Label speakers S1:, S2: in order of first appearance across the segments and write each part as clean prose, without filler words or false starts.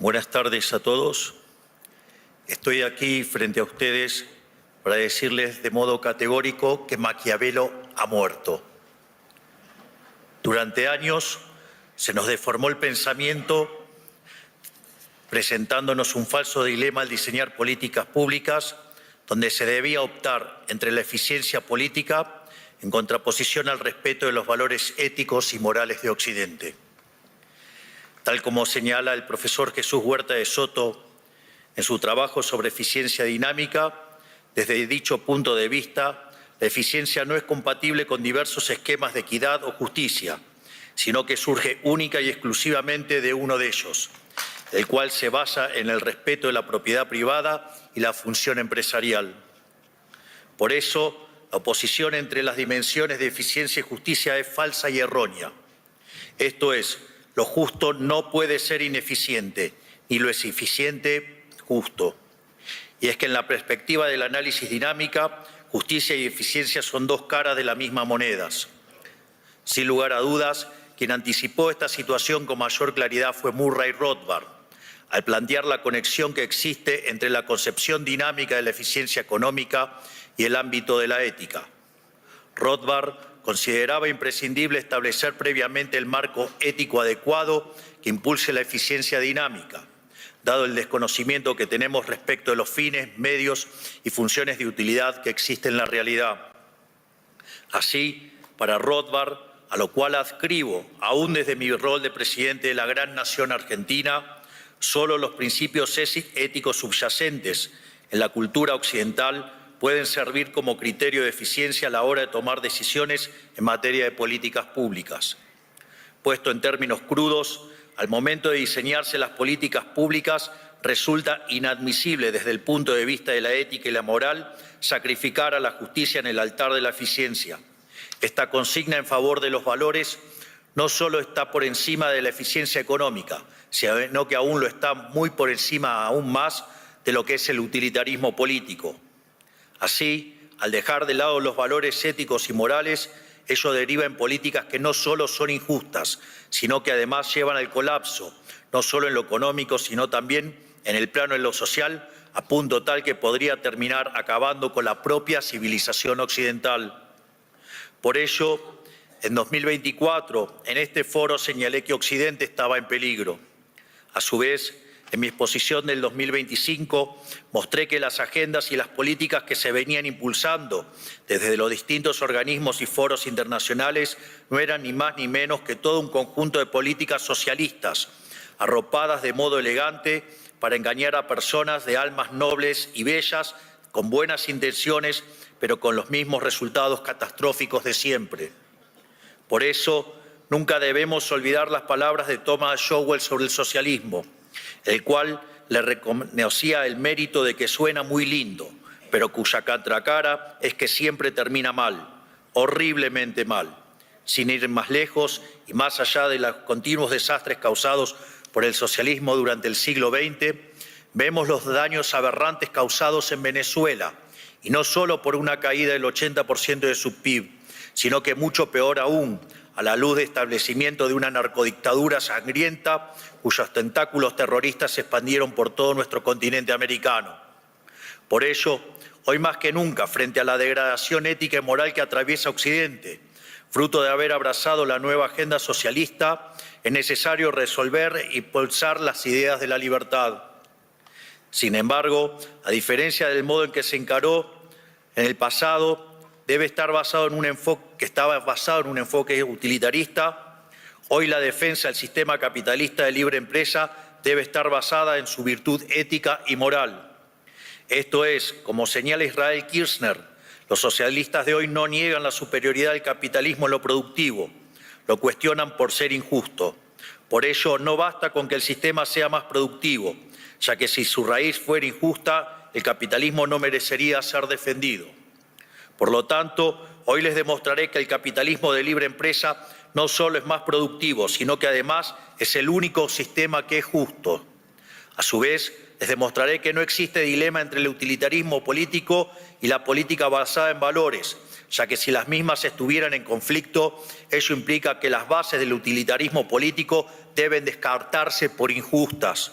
S1: Buenas tardes a todos. Estoy aquí frente a ustedes para decirles de modo categórico que Maquiavelo ha muerto. Durante años se nos deformó el pensamiento presentándonos un falso dilema al diseñar políticas públicas donde se debía optar entre la eficiencia política en contraposición al respeto de los valores éticos y morales de Occidente. Tal como señala el profesor Jesús Huerta de Soto en su trabajo sobre eficiencia dinámica, desde dicho punto de vista, la eficiencia no es compatible con diversos esquemas de equidad o justicia, sino que surge única y exclusivamente de uno de ellos, el cual se basa en el respeto de la propiedad privada y la función empresarial. Por eso, la oposición entre las dimensiones de eficiencia y justicia es falsa y errónea. Esto es, lo justo no puede ser ineficiente, ni lo es eficiente justo. Y es que en la perspectiva del análisis dinámica, justicia y eficiencia son dos caras de la misma moneda. Sin lugar a dudas, quien anticipó esta situación con mayor claridad fue Murray Rothbard, al plantear la conexión que existe entre la concepción dinámica de la eficiencia económica y el ámbito de la ética. Rothbard consideraba imprescindible establecer previamente el marco ético adecuado que impulse la eficiencia dinámica, dado el desconocimiento que tenemos respecto de los fines, medios y funciones de utilidad que existen en la realidad. Así, para Rothbard, a lo cual adscribo, aún desde mi rol de presidente de la gran nación argentina, solo los principios éticos subyacentes en la cultura occidental pueden servir como criterio de eficiencia a la hora de tomar decisiones en materia de políticas públicas. Puesto en términos crudos, al momento de diseñarse las políticas públicas, resulta inadmisible desde el punto de vista de la ética y la moral sacrificar a la justicia en el altar de la eficiencia. Esta consigna en favor de los valores no solo está por encima de la eficiencia económica, sino que aún lo está muy por encima aún más de lo que es el utilitarismo político. Así, al dejar de lado los valores éticos y morales, ello deriva en políticas que no solo son injustas, sino que además llevan al colapso, no solo en lo económico, sino también en el plano de lo social, a punto tal que podría terminar acabando con la propia civilización occidental. Por ello, en 2024, en este foro señalé que Occidente estaba en peligro. A su vez, en mi exposición del 2025, mostré que las agendas y las políticas que se venían impulsando desde los distintos organismos y foros internacionales no eran ni más ni menos que todo un conjunto de políticas socialistas, arropadas de modo elegante para engañar a personas de almas nobles y bellas, con buenas intenciones, pero con los mismos resultados catastróficos de siempre. Por eso, nunca debemos olvidar las palabras de Thomas Sowell sobre el socialismo, el cual le reconocía el mérito de que suena muy lindo, pero cuya contracara es que siempre termina mal, horriblemente mal. Sin ir más lejos y más allá de los continuos desastres causados por el socialismo durante el siglo XX, vemos los daños aberrantes causados en Venezuela, y no solo por una caída del 80% de su PIB, sino que mucho peor aún, a la luz de establecimiento de una narcodictadura sangrienta cuyos tentáculos terroristas se expandieron por todo nuestro continente americano. Por ello, hoy más que nunca, frente a la degradación ética y moral que atraviesa Occidente, fruto de haber abrazado la nueva agenda socialista, es necesario resolver e impulsar las ideas de la libertad. Sin embargo, a diferencia del modo en que se encaró en el pasado, debe estar basado en un enfoque que estaba basado en un enfoque utilitarista. Hoy la defensa del sistema capitalista de libre empresa debe estar basada en su virtud ética y moral. Esto es, como señala Israel Kirzner, los socialistas de hoy no niegan la superioridad del capitalismo en lo productivo, lo cuestionan por ser injusto. Por ello, no basta con que el sistema sea más productivo, ya que si su raíz fuera injusta, el capitalismo no merecería ser defendido. Por lo tanto, hoy les demostraré que el capitalismo de libre empresa no solo es más productivo, sino que además es el único sistema que es justo. A su vez, les demostraré que no existe dilema entre el utilitarismo político y la política basada en valores, ya que si las mismas estuvieran en conflicto, ello implica que las bases del utilitarismo político deben descartarse por injustas.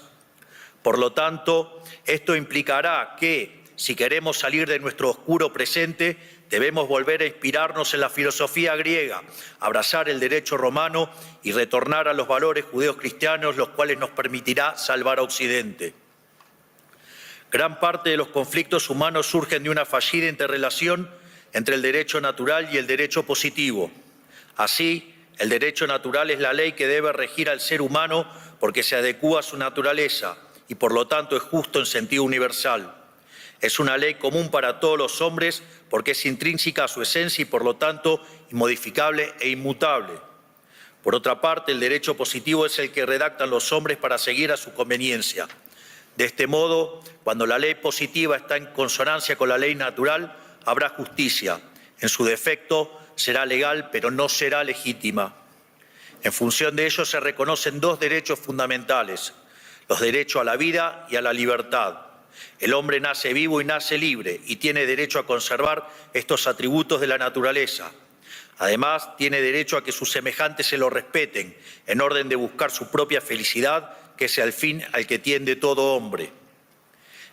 S1: Por lo tanto, esto implicará que, si queremos salir de nuestro oscuro presente, debemos volver a inspirarnos en la filosofía griega, abrazar el derecho romano y retornar a los valores judeocristianos, los cuales nos permitirá salvar a Occidente. Gran parte de los conflictos humanos surgen de una fallida interrelación entre el derecho natural y el derecho positivo. Así, el derecho natural es la ley que debe regir al ser humano porque se adecúa a su naturaleza y por lo tanto es justo en sentido universal. Es una ley común para todos los hombres porque es intrínseca a su esencia y por lo tanto inmodificable e inmutable. Por otra parte, el derecho positivo es el que redactan los hombres para seguir a su conveniencia. De este modo, cuando la ley positiva está en consonancia con la ley natural, habrá justicia. En su defecto, será legal, pero no será legítima. En función de ello se reconocen dos derechos fundamentales: los derechos a la vida y a la libertad. El hombre nace vivo y nace libre y tiene derecho a conservar estos atributos de la naturaleza. Además, tiene derecho a que sus semejantes se lo respeten, en orden de buscar su propia felicidad, que es el fin al que tiende todo hombre.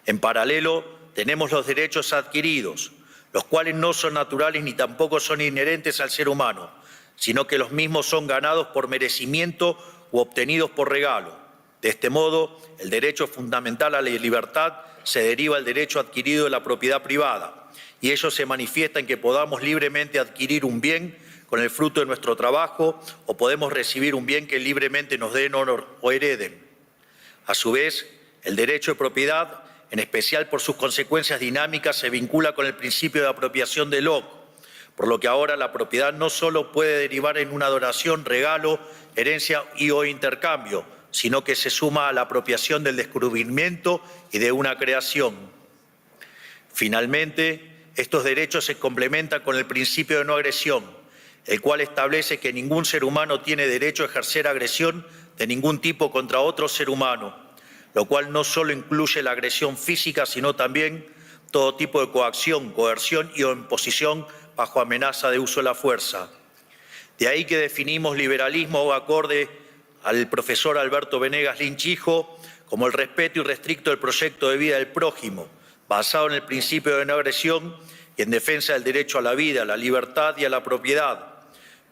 S1: En paralelo, tenemos los derechos adquiridos, los cuales no son naturales ni tampoco son inherentes al ser humano, sino que los mismos son ganados por merecimiento u obtenidos por regalo. De este modo, el derecho fundamental a la libertad se deriva del derecho adquirido de la propiedad privada, y ello se manifiesta en que podamos libremente adquirir un bien con el fruto de nuestro trabajo o podemos recibir un bien que libremente nos den o hereden. A su vez, el derecho de propiedad, en especial por sus consecuencias dinámicas, se vincula con el principio de apropiación de Locke, por lo que ahora la propiedad no solo puede derivar en una donación, regalo, herencia y o intercambio, sino que se suma a la apropiación del descubrimiento y de una creación. Finalmente, estos derechos se complementan con el principio de no agresión, el cual establece que ningún ser humano tiene derecho a ejercer agresión de ningún tipo contra otro ser humano, lo cual no solo incluye la agresión física, sino también todo tipo de coacción, coerción y o imposición bajo amenaza de uso de la fuerza. De ahí que definimos liberalismo acorde al profesor Alberto Venegas Lynch hijo como el respeto irrestricto del proyecto de vida del prójimo, basado en el principio de no agresión y en defensa del derecho a la vida, a la libertad y a la propiedad,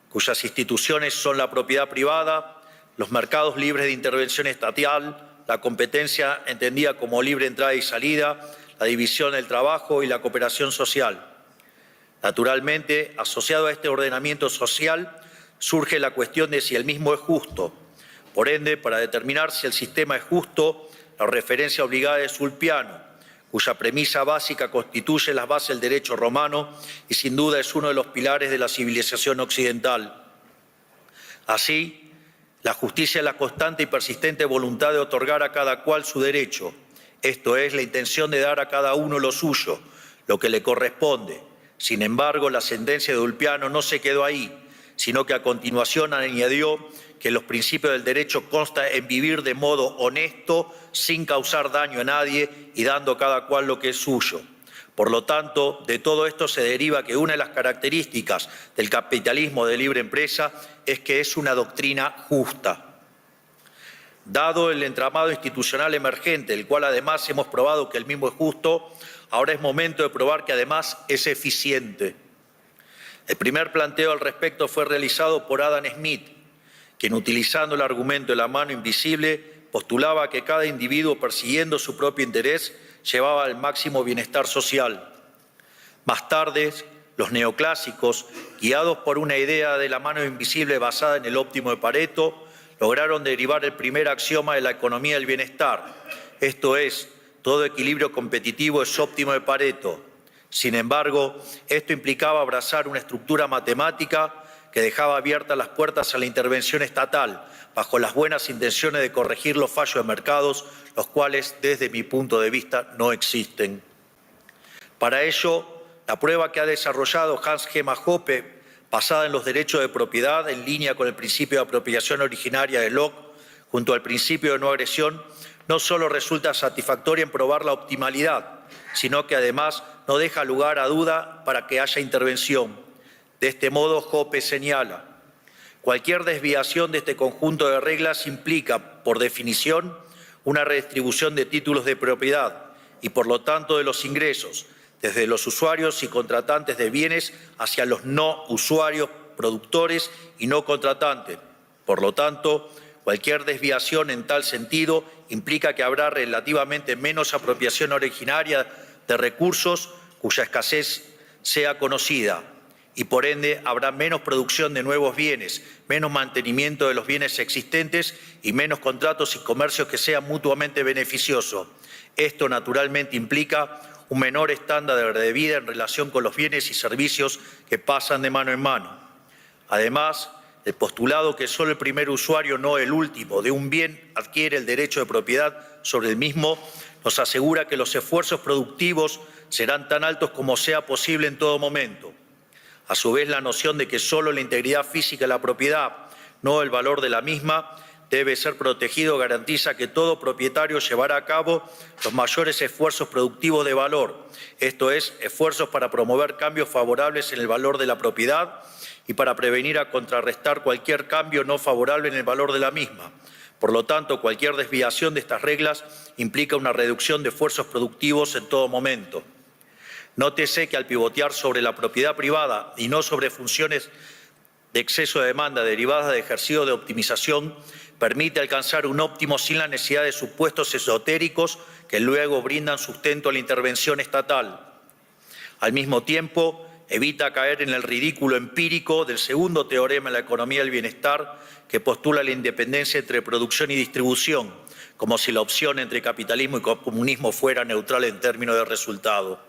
S1: cuyas instituciones son la propiedad privada, los mercados libres de intervención estatal, la competencia entendida como libre entrada y salida, la división del trabajo y la cooperación social. Naturalmente, asociado a este ordenamiento social, surge la cuestión de si el mismo es justo. Por ende, para determinar si el sistema es justo, la referencia obligada es Ulpiano, cuya premisa básica constituye las bases del derecho romano y sin duda es uno de los pilares de la civilización occidental. Así, la justicia es la constante y persistente voluntad de otorgar a cada cual su derecho, esto es, la intención de dar a cada uno lo suyo, lo que le corresponde. Sin embargo, la sentencia de Ulpiano no se quedó ahí, sino que a continuación añadió que los principios del derecho constan en vivir de modo honesto, sin causar daño a nadie y dando a cada cual lo que es suyo. Por lo tanto, de todo esto se deriva que una de las características del capitalismo de libre empresa es que es una doctrina justa. Dado el entramado institucional emergente, el cual además hemos probado que el mismo es justo, ahora es momento de probar que además es eficiente. El primer planteo al respecto fue realizado por Adam Smith, quien utilizando el argumento de la mano invisible postulaba que cada individuo persiguiendo su propio interés llevaba al máximo bienestar social. Más tarde, los neoclásicos, guiados por una idea de la mano invisible basada en el óptimo de Pareto, lograron derivar el primer axioma de la economía del bienestar, esto es, todo equilibrio competitivo es óptimo de Pareto. Sin embargo, esto implicaba abrazar una estructura matemática que dejaba abiertas las puertas a la intervención estatal, bajo las buenas intenciones de corregir los fallos de mercados, los cuales, desde mi punto de vista, no existen. Para ello, la prueba que ha desarrollado Hans Gemma Hoppe, basada en los derechos de propiedad, en línea con el principio de apropiación originaria de Locke, junto al principio de no agresión, no solo resulta satisfactoria en probar la optimalidad, sino que además no deja lugar a duda para que haya intervención. De este modo, Hoppe señala: cualquier desviación de este conjunto de reglas implica, por definición, una redistribución de títulos de propiedad y, por lo tanto, de los ingresos, desde los usuarios y contratantes de bienes hacia los no usuarios, productores y no contratantes. Por lo tanto, cualquier desviación en tal sentido implica que habrá relativamente menos apropiación originaria de recursos cuya escasez sea conocida y, por ende, habrá menos producción de nuevos bienes, menos mantenimiento de los bienes existentes y menos contratos y comercios que sean mutuamente beneficiosos. Esto, naturalmente, implica un menor estándar de vida en relación con los bienes y servicios que pasan de mano en mano. Además, el postulado que solo el primer usuario, no el último, de un bien adquiere el derecho de propiedad sobre el mismo, nos asegura que los esfuerzos productivos serán tan altos como sea posible en todo momento. A su vez, la noción de que solo la integridad física de la propiedad, no el valor de la misma, debe ser protegido, garantiza que todo propietario llevará a cabo los mayores esfuerzos productivos de valor, esto es, esfuerzos para promover cambios favorables en el valor de la propiedad y para prevenir o contrarrestar cualquier cambio no favorable en el valor de la misma. Por lo tanto, cualquier desviación de estas reglas implica una reducción de esfuerzos productivos en todo momento. Nótese que al pivotear sobre la propiedad privada y no sobre funciones de exceso de demanda derivadas de ejercicio de optimización, permite alcanzar un óptimo sin la necesidad de supuestos esotéricos que luego brindan sustento a la intervención estatal. Al mismo tiempo, evita caer en el ridículo empírico del segundo teorema de la economía del bienestar, que postula la independencia entre producción y distribución, como si la opción entre capitalismo y comunismo fuera neutral en términos de resultado.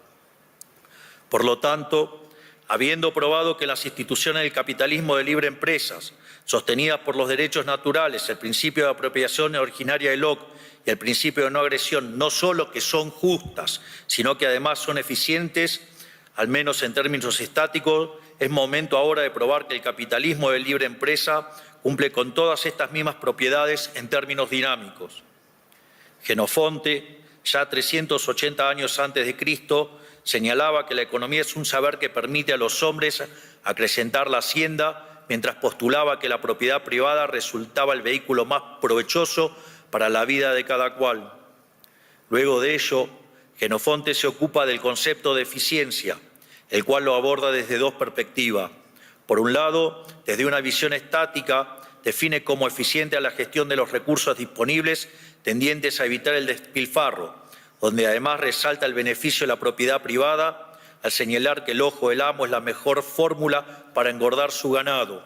S1: Por lo tanto, habiendo probado que las instituciones del capitalismo de libre empresas, sostenidas por los derechos naturales, el principio de apropiación originaria de Locke y el principio de no agresión, no solo que son justas, sino que además son eficientes, al menos en términos estáticos, es momento ahora de probar que el capitalismo de libre empresa cumple con todas estas mismas propiedades en términos dinámicos. Jenofonte, ya 380 años antes de Cristo, señalaba que la economía es un saber que permite a los hombres acrecentar la hacienda, mientras postulaba que la propiedad privada resultaba el vehículo más provechoso para la vida de cada cual. Luego de ello, Jenofonte se ocupa del concepto de eficiencia, el cual lo aborda desde dos perspectivas. Por un lado, desde una visión estática, define como eficiente a la gestión de los recursos disponibles tendientes a evitar el despilfarro, donde además resalta el beneficio de la propiedad privada al señalar que el ojo del amo es la mejor fórmula para engordar su ganado.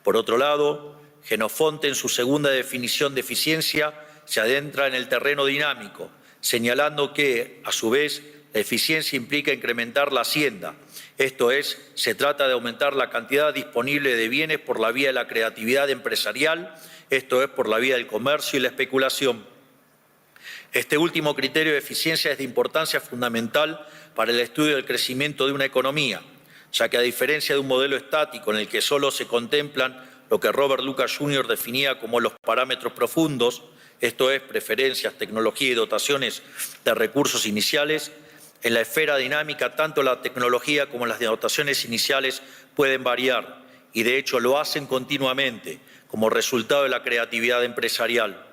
S1: Por otro lado, Jenofonte, en su segunda definición de eficiencia, se adentra en el terreno dinámico, señalando que, a su vez, la eficiencia implica incrementar la hacienda. Esto es, se trata de aumentar la cantidad disponible de bienes por la vía de la creatividad empresarial, esto es, por la vía del comercio y la especulación. Este último criterio de eficiencia es de importancia fundamental para el estudio del crecimiento de una economía, ya que a diferencia de un modelo estático en el que solo se contemplan lo que Robert Lucas Jr. definía como los parámetros profundos, esto es, preferencias, tecnología y dotaciones de recursos iniciales, en la esfera dinámica tanto la tecnología como las dotaciones iniciales pueden variar y de hecho lo hacen continuamente como resultado de la creatividad empresarial.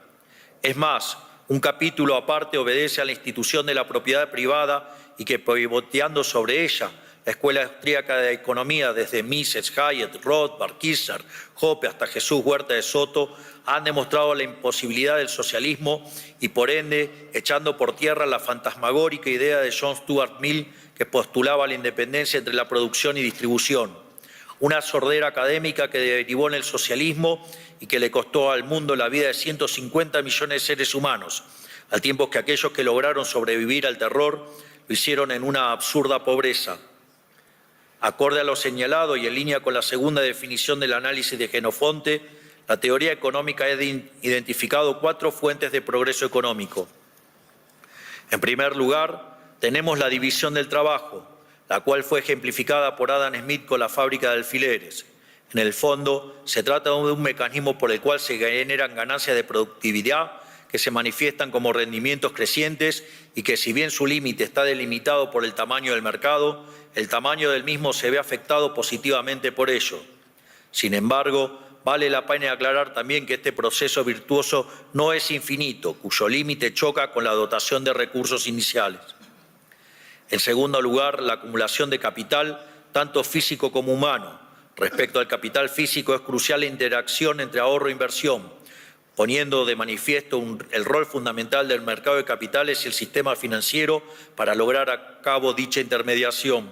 S1: Es más, un capítulo aparte obedece a la institución de la propiedad privada y que, pivoteando sobre ella, la Escuela Austríaca de Economía, desde Mises, Hayek, Rothbard, Kissar, Hoppe hasta Jesús Huerta de Soto, han demostrado la imposibilidad del socialismo y, por ende, echando por tierra la fantasmagórica idea de John Stuart Mill que postulaba la independencia entre la producción y distribución. Una sordera académica que derivó en el socialismo y que le costó al mundo la vida de 150 millones de seres humanos, al tiempo que aquellos que lograron sobrevivir al terror lo hicieron en una absurda pobreza. Acorde a lo señalado y en línea con la segunda definición del análisis de Jenofonte, la teoría económica ha identificado 4 fuentes de progreso económico. En primer lugar, tenemos la división del trabajo, la cual fue ejemplificada por Adam Smith con la fábrica de alfileres. En el fondo, se trata de un mecanismo por el cual se generan ganancias de productividad que se manifiestan como rendimientos crecientes y que, si bien su límite está delimitado por el tamaño del mercado, el tamaño del mismo se ve afectado positivamente por ello. Sin embargo, vale la pena aclarar también que este proceso virtuoso no es infinito, cuyo límite choca con la dotación de recursos iniciales. En segundo lugar, la acumulación de capital, tanto físico como humano. Respecto al capital físico, es crucial la interacción entre ahorro e inversión, poniendo de manifiesto el rol fundamental del mercado de capitales y el sistema financiero para lograr a cabo dicha intermediación.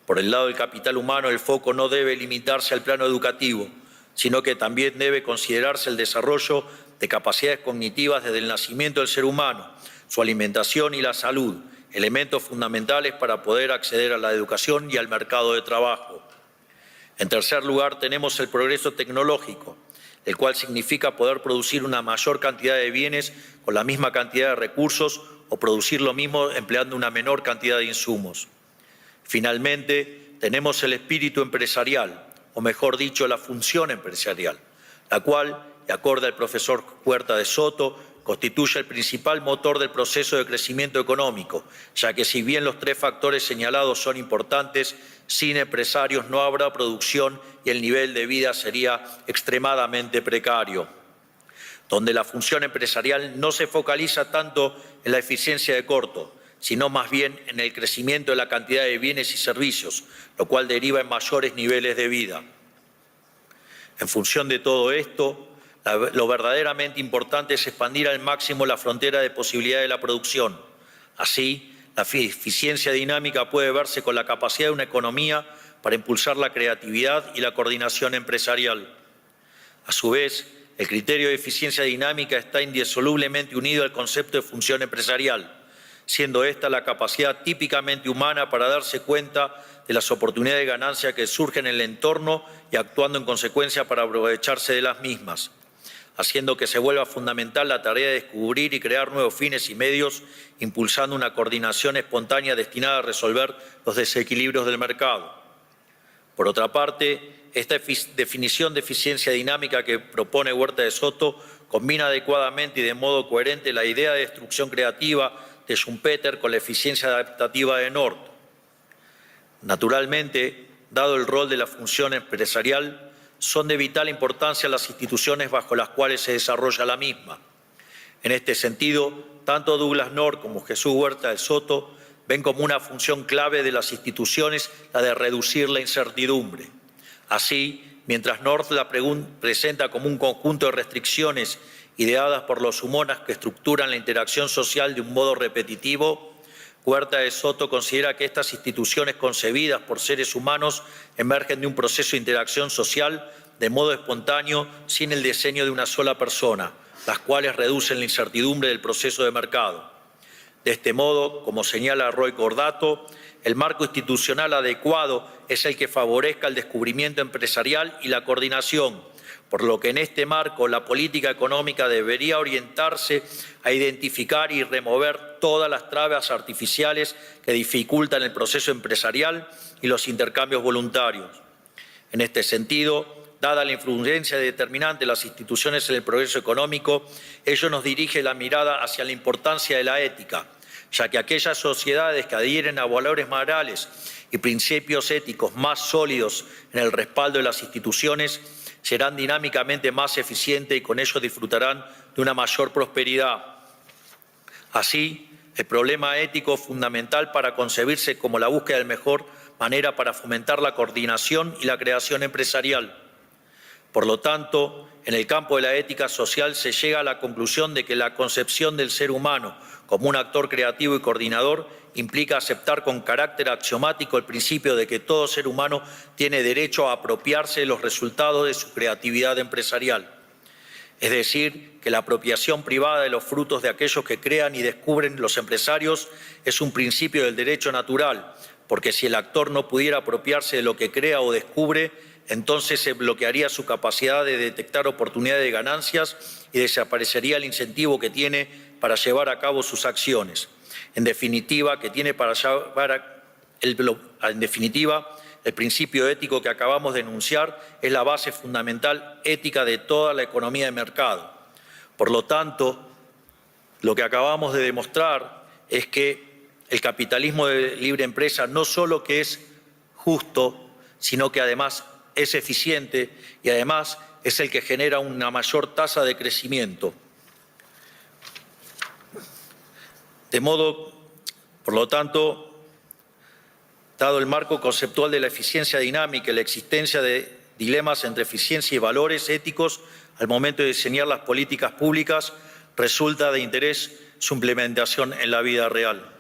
S1: Por el lado del capital humano, el foco no debe limitarse al plano educativo, sino que también debe considerarse el desarrollo de capacidades cognitivas desde el nacimiento del ser humano, su alimentación y la salud, elementos fundamentales para poder acceder a la educación y al mercado de trabajo. En tercer lugar, tenemos el progreso tecnológico, el cual significa poder producir una mayor cantidad de bienes con la misma cantidad de recursos o producir lo mismo empleando una menor cantidad de insumos. Finalmente, tenemos el espíritu empresarial, o mejor dicho, la función empresarial, la cual, de acuerdo al profesor Huerta de Soto, constituye el principal motor del proceso de crecimiento económico, ya que si bien los tres factores señalados son importantes, sin empresarios no habrá producción y el nivel de vida sería extremadamente precario. Donde la función empresarial no se focaliza tanto en la eficiencia de corto, sino más bien en el crecimiento de la cantidad de bienes y servicios, lo cual deriva en mayores niveles de vida. En función de todo esto, lo verdaderamente importante es expandir al máximo la frontera de posibilidad de la producción. Así, la eficiencia dinámica puede verse con la capacidad de una economía para impulsar la creatividad y la coordinación empresarial. A su vez, el criterio de eficiencia dinámica está indisolublemente unido al concepto de función empresarial, siendo esta la capacidad típicamente humana para darse cuenta de las oportunidades de ganancia que surgen en el entorno y actuando en consecuencia para aprovecharse de las mismas, haciendo que se vuelva fundamental la tarea de descubrir y crear nuevos fines y medios, impulsando una coordinación espontánea destinada a resolver los desequilibrios del mercado. Por otra parte, esta definición de eficiencia dinámica que propone Huerta de Soto combina adecuadamente y de modo coherente la idea de destrucción creativa de Schumpeter con la eficiencia adaptativa de North. Naturalmente, dado el rol de la función empresarial, son de vital importancia las instituciones bajo las cuales se desarrolla la misma. En este sentido, tanto Douglas North como Jesús Huerta de Soto ven como una función clave de las instituciones la de reducir la incertidumbre. Así, mientras North la presenta como un conjunto de restricciones ideadas por los humanos que estructuran la interacción social de un modo repetitivo, Huerta de Soto considera que estas instituciones concebidas por seres humanos emergen de un proceso de interacción social de modo espontáneo sin el diseño de una sola persona, las cuales reducen la incertidumbre del proceso de mercado. De este modo, como señala Roy Cordato, el marco institucional adecuado es el que favorezca el descubrimiento empresarial y la coordinación, por lo que en este marco la política económica debería orientarse a identificar y remover todas las trabas artificiales que dificultan el proceso empresarial y los intercambios voluntarios. En este sentido, dada la influencia determinante de las instituciones en el progreso económico, ello nos dirige la mirada hacia la importancia de la ética, ya que aquellas sociedades que adhieren a valores morales y principios éticos más sólidos en el respaldo de las instituciones serán dinámicamente más eficientes y con ello disfrutarán de una mayor prosperidad. Así, el problema ético fundamental para concebirse como la búsqueda de la mejor manera para fomentar la coordinación y la creación empresarial. Por lo tanto, en el campo de la ética social se llega a la conclusión de que la concepción del ser humano como un actor creativo y coordinador implica aceptar con carácter axiomático el principio de que todo ser humano tiene derecho a apropiarse de los resultados de su creatividad empresarial. Es decir, que la apropiación privada de los frutos de aquellos que crean y descubren los empresarios es un principio del derecho natural, porque si el actor no pudiera apropiarse de lo que crea o descubre, entonces se bloquearía su capacidad de detectar oportunidades de ganancias y desaparecería el incentivo que tiene para llevar a cabo sus acciones. En definitiva, el principio ético que acabamos de enunciar es la base fundamental ética de toda la economía de mercado. Por lo tanto, lo que acabamos de demostrar es que el capitalismo de libre empresa no solo que es justo, sino que además es eficiente y además es el que genera una mayor tasa de crecimiento. De modo, por lo tanto, dado el marco conceptual de la eficiencia dinámica y la existencia de dilemas entre eficiencia y valores éticos al momento de diseñar las políticas públicas, resulta de interés su implementación en la vida real.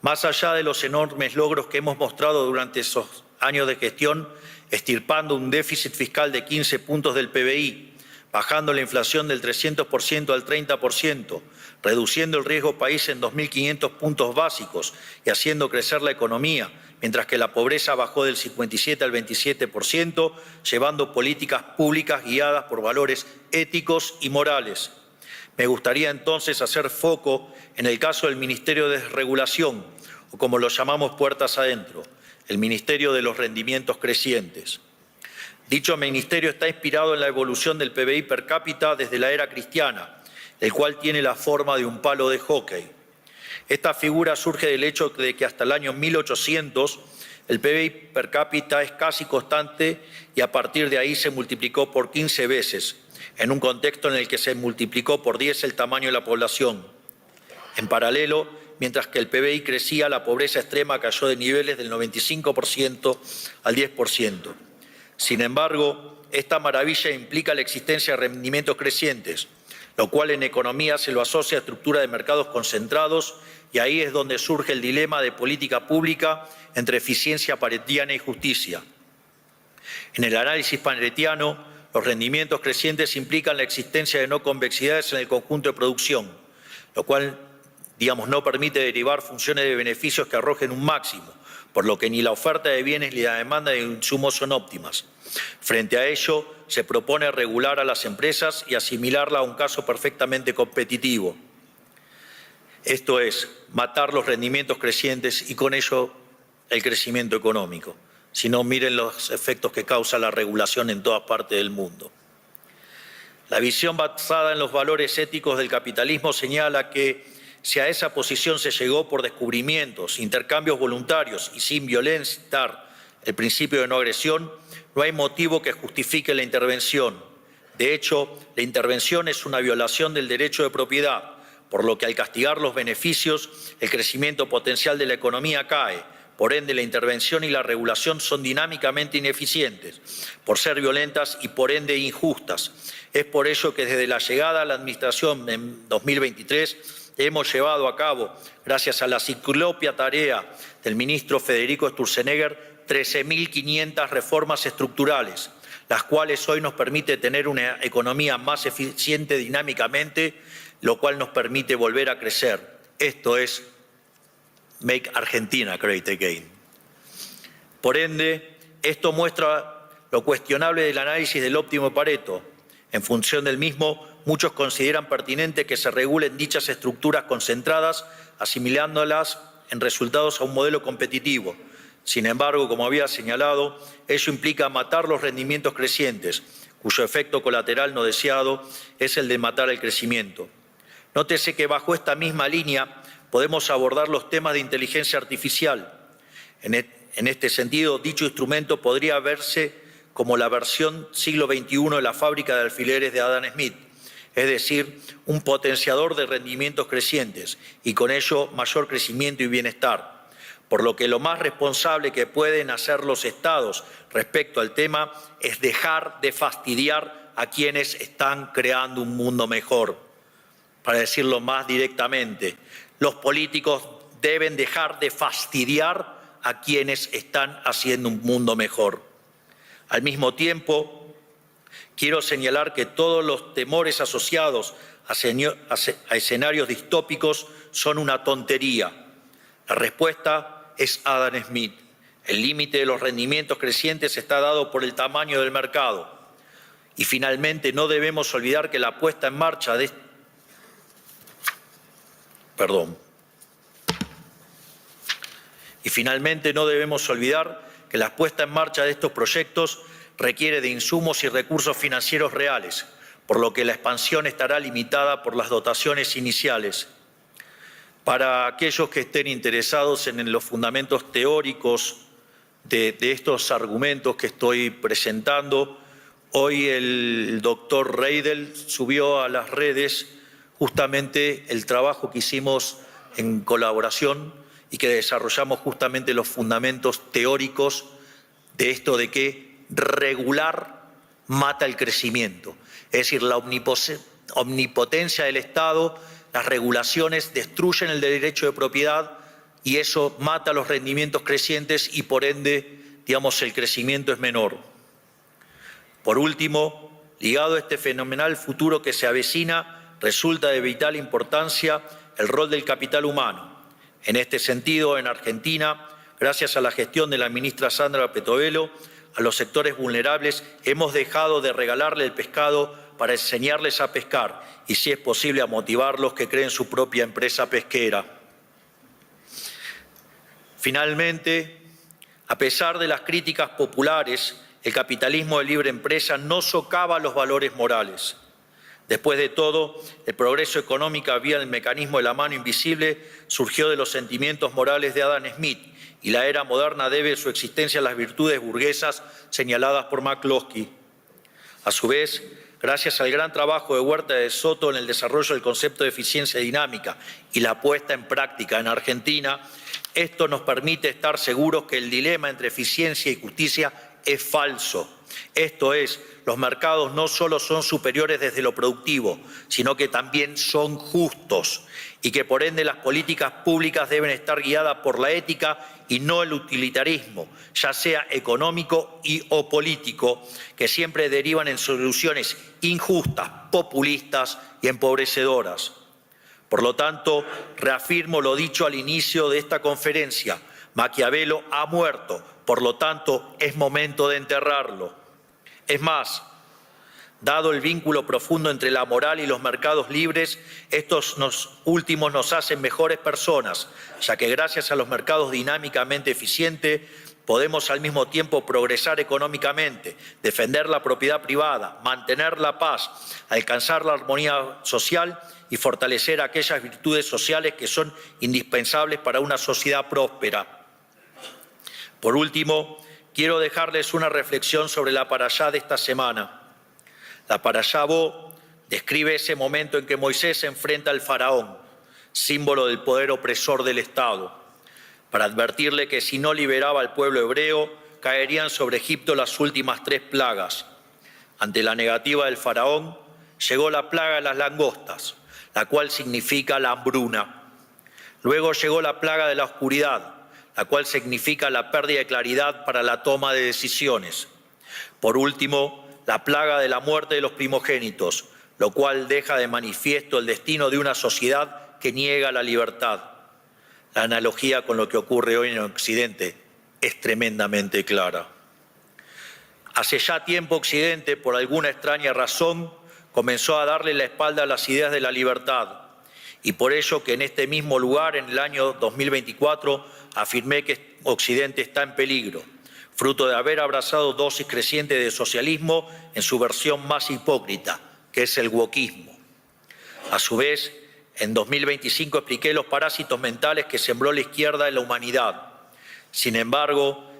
S1: Más allá de los enormes logros que hemos mostrado durante esos años de gestión, extirpando un déficit fiscal de 15 puntos del PBI, bajando la inflación del 300% al 30%, reduciendo el riesgo país en 2.500 puntos básicos y haciendo crecer la economía, mientras que la pobreza bajó del 57 al 27%, llevando políticas públicas guiadas por valores éticos y morales. Me gustaría entonces hacer foco en el caso del Ministerio de Desregulación, o como lo llamamos puertas adentro, el Ministerio de los Rendimientos Crecientes. Dicho ministerio está inspirado en la evolución del PBI per cápita desde la era cristiana, el cual tiene la forma de un palo de hockey. Esta figura surge del hecho de que hasta el año 1800 el PBI per cápita es casi constante y a partir de ahí se multiplicó por 15 veces, en un contexto en el que se multiplicó por 10 el tamaño de la población. En paralelo, mientras que el PBI crecía, la pobreza extrema cayó de niveles del 95% al 10%. Sin embargo, esta maravilla implica la existencia de rendimientos crecientes, lo cual en economía se lo asocia a estructura de mercados concentrados y ahí es donde surge el dilema de política pública entre eficiencia paretiana y justicia. En el análisis paretiano, los rendimientos crecientes implican la existencia de no convexidades en el conjunto de producción, lo cual, no permite derivar funciones de beneficios que arrojen un máximo, por lo que ni la oferta de bienes ni la demanda de insumos son óptimas. Frente a ello, se propone regular a las empresas y asimilarla a un caso perfectamente competitivo. Esto es, matar los rendimientos crecientes y con ello el crecimiento económico. Si no, miren los efectos que causa la regulación en todas partes del mundo. La visión basada en los valores éticos del capitalismo señala que si a esa posición se llegó por descubrimientos, intercambios voluntarios y sin violentar el principio de no agresión, no hay motivo que justifique la intervención. De hecho, la intervención es una violación del derecho de propiedad, por lo que al castigar los beneficios, el crecimiento potencial de la economía cae. Por ende, la intervención y la regulación son dinámicamente ineficientes, por ser violentas y por ende injustas. Es por ello que desde la llegada a la Administración en 2023 hemos llevado a cabo, gracias a la ciclópea tarea del ministro Federico Sturzenegger, 13.500 reformas estructurales, las cuales hoy nos permite tener una economía más eficiente dinámicamente, lo cual nos permite volver a crecer. Esto es Make Argentina Great Again. Por ende, esto muestra lo cuestionable del análisis del óptimo de Pareto. En función del mismo, muchos consideran pertinente que se regulen dichas estructuras concentradas, asimilándolas en resultados a un modelo competitivo. Sin embargo, como había señalado, ello implica matar los rendimientos crecientes, cuyo efecto colateral no deseado es el de matar el crecimiento. Nótese que bajo esta misma línea podemos abordar los temas de inteligencia artificial. En este sentido, dicho instrumento podría verse como la versión siglo XXI de la fábrica de alfileres de Adam Smith, es decir, un potenciador de rendimientos crecientes y con ello mayor crecimiento y bienestar. Por lo que lo más responsable que pueden hacer los estados respecto al tema es dejar de fastidiar a quienes están creando un mundo mejor. Para decirlo más directamente, los políticos deben dejar de fastidiar a quienes están haciendo un mundo mejor. Al mismo tiempo, quiero señalar que todos los temores asociados a escenarios distópicos son una tontería. La respuesta es Adam Smith. El límite de los rendimientos crecientes está dado por el tamaño del mercado. Y finalmente, no debemos olvidar que la puesta en marcha de estos proyectos requiere de insumos y recursos financieros reales, por lo que la expansión estará limitada por las dotaciones iniciales. Para aquellos que estén interesados en los fundamentos teóricos de estos argumentos que estoy presentando. Hoy el doctor Reidel subió a las redes justamente el trabajo que hicimos en colaboración y que desarrollamos justamente los fundamentos teóricos de esto de que regular mata el crecimiento. Es decir, la omnipotencia del Estado, las regulaciones destruyen el derecho de propiedad y eso mata los rendimientos crecientes y por ende, digamos, el crecimiento es menor. Por último, ligado a este fenomenal futuro que se avecina, resulta de vital importancia el rol del capital humano. En este sentido, en Argentina, gracias a la gestión de la ministra Sandra Petovelo, a los sectores vulnerables hemos dejado de regalarle el pescado para enseñarles a pescar y, si es posible, a motivarlos que creen su propia empresa pesquera. Finalmente, a pesar de las críticas populares, el capitalismo de libre empresa no socava los valores morales. Después de todo, el progreso económico vía el mecanismo de la mano invisible surgió de los sentimientos morales de Adam Smith y la era moderna debe su existencia a las virtudes burguesas señaladas por McCloskey. A su vez, gracias al gran trabajo de Huerta de Soto en el desarrollo del concepto de eficiencia dinámica y la puesta en práctica en Argentina, esto nos permite estar seguros que el dilema entre eficiencia y justicia es falso. Esto es, los mercados no solo son superiores desde lo productivo, sino que también son justos y que por ende las políticas públicas deben estar guiadas por la ética y no el utilitarismo, ya sea económico o político, que siempre derivan en soluciones injustas, populistas y empobrecedoras. Por lo tanto, reafirmo lo dicho al inicio de esta conferencia. Maquiavelo ha muerto, por lo tanto, es momento de enterrarlo. Es más, dado el vínculo profundo entre la moral y los mercados libres, estos últimos nos hacen mejores personas, ya que gracias a los mercados dinámicamente eficientes podemos al mismo tiempo progresar económicamente, defender la propiedad privada, mantener la paz, alcanzar la armonía social y fortalecer aquellas virtudes sociales que son indispensables para una sociedad próspera. Por último, quiero dejarles una reflexión sobre la parashá de esta semana. La parashá Bo describe ese momento en que Moisés se enfrenta al faraón, símbolo del poder opresor del Estado, para advertirle que si no liberaba al pueblo hebreo, caerían sobre Egipto las últimas 3 plagas. Ante la negativa del faraón, llegó la plaga de las langostas, la cual significa la hambruna. Luego llegó la plaga de la oscuridad, la cual significa la pérdida de claridad para la toma de decisiones. Por último, la plaga de la muerte de los primogénitos, lo cual deja de manifiesto el destino de una sociedad que niega la libertad. La analogía con lo que ocurre hoy en Occidente es tremendamente clara. Hace ya tiempo Occidente, por alguna extraña razón, comenzó a darle la espalda a las ideas de la libertad. Y por ello que en este mismo lugar, en el año 2024, afirmé que Occidente está en peligro, fruto de haber abrazado dosis crecientes de socialismo en su versión más hipócrita, que es el wokismo. A su vez, en 2025 expliqué los parásitos mentales que sembró la izquierda en la humanidad. Sin embargo,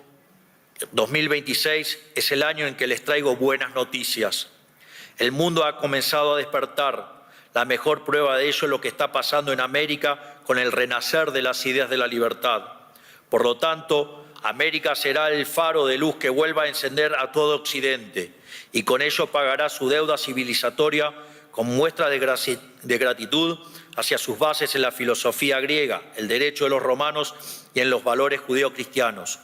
S1: 2026 es el año en que les traigo buenas noticias. El mundo ha comenzado a despertar. La mejor prueba de ello es lo que está pasando en América con el renacer de las ideas de la libertad. Por lo tanto, América será el faro de luz que vuelva a encender a todo Occidente y con ello pagará su deuda civilizatoria con muestra de gratitud hacia sus bases en la filosofía griega, el derecho de los romanos y en los valores judeocristianos.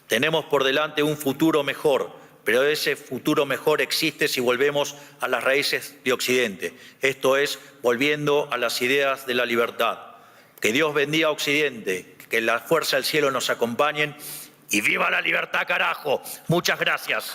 S1: Tenemos por delante un futuro mejor, pero ese futuro mejor existe si volvemos a las raíces de Occidente, esto es, volviendo a las ideas de la libertad. Que Dios bendiga a Occidente, que la fuerza del cielo nos acompañen y ¡viva la libertad, carajo! Muchas gracias.